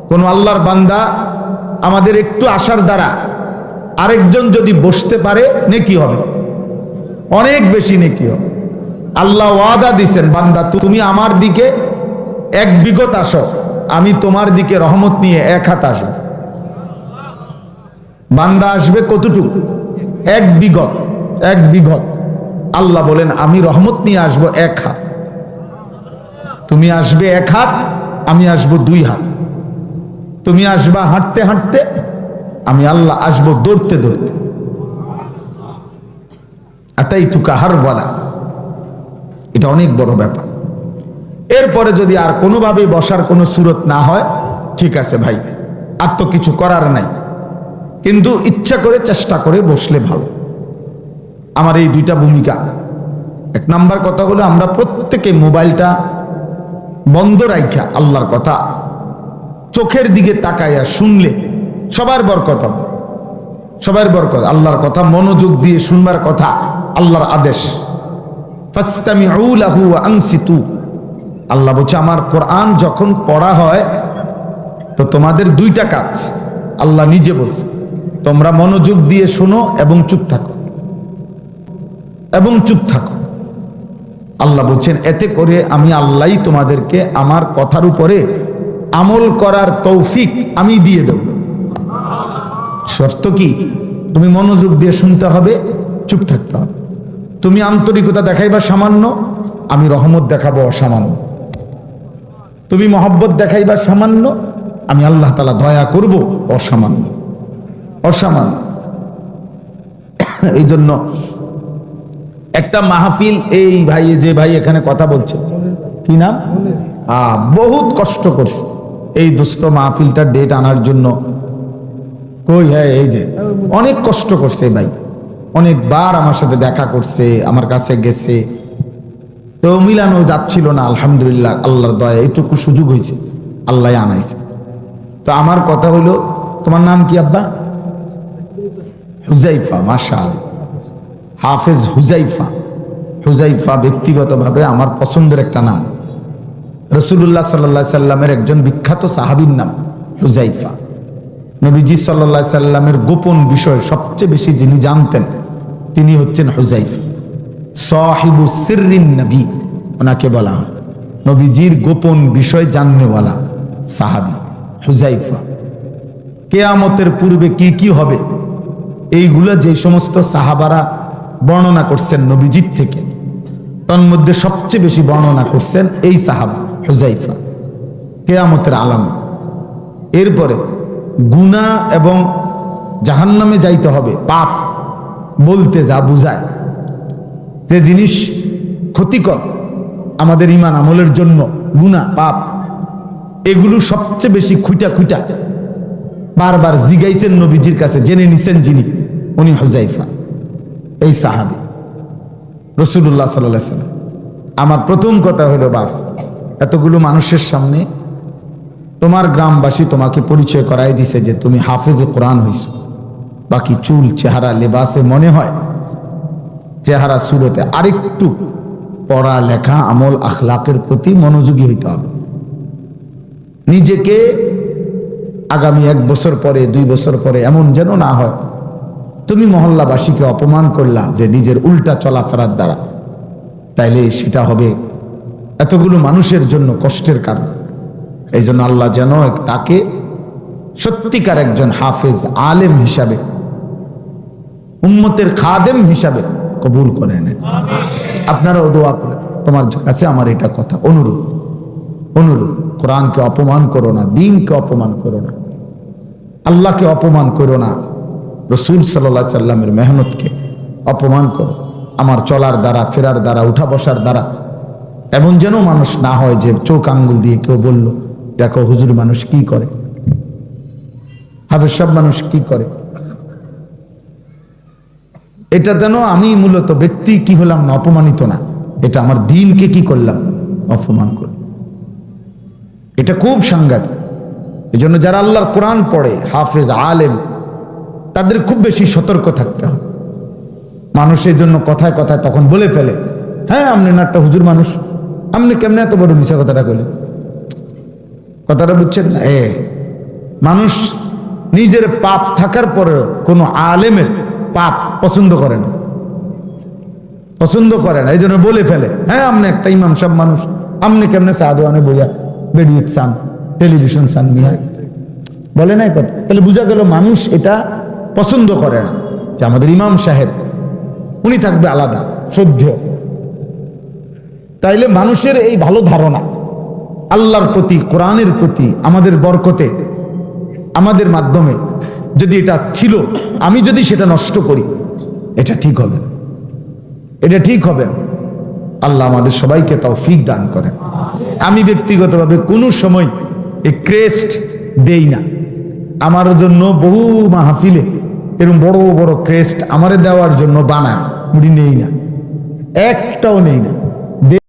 কোন আল্লাহর বান্দা আমাদের একটু আসার দ্বারা আরেকজন যদি বসতে পারে নেকি হবে, অনেক বেশি নেকি হবে। আল্লাহ ওয়াদা দিছেন, বান্দা তুমি আমার দিকে এক বিগত আসো, আমি তোমার দিকে রহমত নিয়ে এক হাত আসবো। বান্দা আসবে কতটুকু? এক বিগত, এক বিগত। আল্লাহ বলেন আমি রহমত নিয়ে আসবো এক হাত। তুমি আসবে এক হাত, আমি আসবো দুই হাত। তুমি আসবা হাঁটতে হাঁটতে, আমি আল্লাহ আসবো দৌড়তে দৌড়তে। আতাইতুকা হারওয়ালা, এটা অনেক বড় ব্যাপার। এরপরে যদি আর কোনোভাবে বসার কোনো সুরত না হয়, ঠিক আছে ভাই, আর তো কিছু করার নাই, কিন্তু ইচ্ছা করে চেষ্টা করে বসলে ভালো। আমার এই দুইটা ভূমিকা। এক নাম্বার কথা হলো, আমরা প্রত্যেকে মোবাইলটা বন্ধ রাখা আল্লাহর কথা চোখের দিকে তাকাইয়া শুনলে সবার বরকত হবে, সবার বরকত। আল্লাহর কথা মনোযোগ দিয়ে শুনবার কথা, আল্লাহর আদেশ। ফাসতামিউ লাহু ওয়া আনসিতু। আল্লাহ বলছে আমার কোরআন যখন পড়া হয় তো তোমাদের দুইটা কাজ। আল্লাহ নিজে বলছে, তোমরা মনোযোগ দিয়ে শোনো এবং চুপ থাকো, এবং চুপ থাকো। আল্লাহ বলছেন এতে করে আমি আল্লাহই তোমাদেরকে আমার কথার উপরে আমল করার তৌফিক আমি দিয়ে দেব। শর্ত কি? তুমি মনোযোগ দিয়ে শুনতে হবে, চুপ থাকতে হবে। তুমি আন্তরিকতা দেখাইবা সামান্য, আমি রহমত দেখাবো অসামান্য। তুমি মহব্বত দেখাইবা সামান্য, আমি আল্লাহ তাআলা দয়া করব অসামান্য, অসামান্য। এই জন্য একটা মাহফিল, এই ভাই যে ভাই এখানে কথা বলছে, কি নাম? বহুত কষ্ট করছে এই দোস্ত মাহফিলটার ডেট আনার জন্য। কই, হ্যাঁ এই যে অনেক কষ্ট করছে ভাই, অনেকবার আমার সাথে দেখা করছে, আমার কাছে গেছে, তো মিলানো যাচ্ছিল না। আলহামদুলিল্লাহ আল্লাহর দয়া এইটুকু সুযোগ হয়েছে, আল্লাহ আনাইছে। তো আমার কথা হলো, তোমার নাম কি আব্বা? হুজাইফা, মাশাআল্লাহ, হাফেজ হুজাইফা। হুজাইফা ব্যক্তিগতভাবে আমার পছন্দের একটা নাম। রাসূলুল্লাহ সাল্লাল্লাহু আলাইহি সাল্লামের একজন বিখ্যাত সাহাবীর নাম হুজাইফা। নবীজি সাল্লাল্লাহু আলাইহি সাল্লামের গোপন বিষয় সবচেয়ে বেশি যিনি জানতেন তিনি হচ্ছেন হুজাইফা। সাহিবু সিররিন নবী ওনাকে বলা হয়, নবীজির গোপন বিষয় জাননেওয়ালা সাহাবী হুজাইফা। কিয়ামতের পূর্বে কি কি হবে এইগুলা যে সমস্ত সাহাবারা বর্ণনা করছেন নবীজির থেকে, তার মধ্যে সবচেয়ে বেশি বর্ণনা করছেন এই সাহাবা হুজাইফা, কিয়ামতের আলামত। এরপরে গুনাহ এবং জাহান্নামে যাইতে হবে, পাপ বলতে যা বুঝায়, যে জিনিস ক্ষতিকর আমাদের ঈমান আমলের জন্য, গুনাহ পাপ, এগুলো সবচেয়ে বেশি খুঁটা খুঁটা বারবার জিগাইছেন নবীজির কাছে, জেনে নিছেন যিনি, উনি হুজাইফা, এই সাহাবী রাসূলুল্লাহ সাল্লাল্লাহু আলাইহি ওয়াসাল্লাম। আমার প্রথম কথা হলো, বাপ এতগুলো মানুষের সামনে তোমার গ্রামবাসী তোমাকে পরিচয় করাই দিছে যে তুমি হাফেজে কোরআন হইছো, বাকি চুল, চেহারা, লেবাসে মনে হয়, চেহারা সুরতে আরেকটু পড়া লেখা, আমল, আখলাকের প্রতি মনোযোগী হইতে হবে। নিজেকে আগামী 1 বছর পরে, 2 বছর পরে এমন যেন না হয় তুমি মহল্লাবাসীকে অপমান করলা যে নিজের উল্টা চলাফেরার দ্বারা, তাইলে সেটা হবে এতগুলো মানুষের জন্য কষ্টের কারণ। এই জন্য আল্লাহ যেন তাকে সত্যিকার একজন হাফেজ, আলেম হিসাবে, উম্মতের খাদেম হিসাবে কবুল করে নেন। আপনারাও দোয়া করেন। তোমার কাছে আমার এটা কথা, অনুরোধ, অনুরোধ, কোরআনকে অপমান করো না, দ্বীনকে অপমান করো না, আল্লাহকে অপমান করো না, রাসূল সাল্লাল্লাহু আলাইহি সাল্লামের মেহনতকে অপমান করো। আমার চলার দ্বারা, ফেরার দ্বারা, উঠা বসার দ্বারা এমন যেন মানুষ না হয় যে চোখ আঙ্গুল দিয়ে কেউ বলল, দেখো হুজুর মানুষ কি করে, হাফেজ সব মানুষ কি করে। এটা যেন আমি মূলত ব্যক্তি কি হলাম না, অপমানিত না, এটা আমার দ্বীনকে কি করলাম, অপমান করলাম। এটা খুব সাংঘাতিক। এই জন্য যারা আল্লাহর কোরআন পড়ে, হাফেজ, আলেম, তাদের খুব বেশি সতর্ক থাকতে হয়। মানুষ এই জন্য কথায় কথায় তখন বলে ফেলে, হ্যাঁ আপনি না একটা হুজুর মানুষ, আপনি কেমনে এত বড় মিশা কথাটা বলে, কথাটা বুঝছেন না? মানুষ নিজের পাপ থাকার পরেও কোনো আলেমের পাপ পছন্দ করে না, পছন্দ করে না, এই জন্য বলে ফেলে, হ্যাঁ আপনি একটা ইমাম সাহেব মানুষ, আপনি কেমনে সাদওয়ানে বইয়া বেরিয়ে চান, টেলিভিশন চান মিয়া, বলে নাই কথা। তাহলে বোঝা গেল মানুষ এটা পছন্দ করে না যে আমাদের ইমাম সাহেব উনি থাকবে আলাদা শ্রদ্ধেয়। তাইলে মানুষের এই ভালো ধারণা আল্লাহর প্রতি, কোরআনের প্রতি আমাদের বরকতে, আমাদের মাধ্যমে যদি এটা ছিল, আমি যদি সেটা নষ্ট করি, এটা ঠিক হবে, এটা ঠিক হবে। আল্লাহ আমাদের সবাইকে তৌফিক দান করেন। আমি ব্যক্তিগতভাবে কোনো সময় এই ক্রেস্ট দেই না। আমার জন্য বহু মাহফিলে এরকম বড় বড় ক্রেস্ট আমারে দেওয়ার জন্য বানায়, উনি নেই না, একটাও নেই না।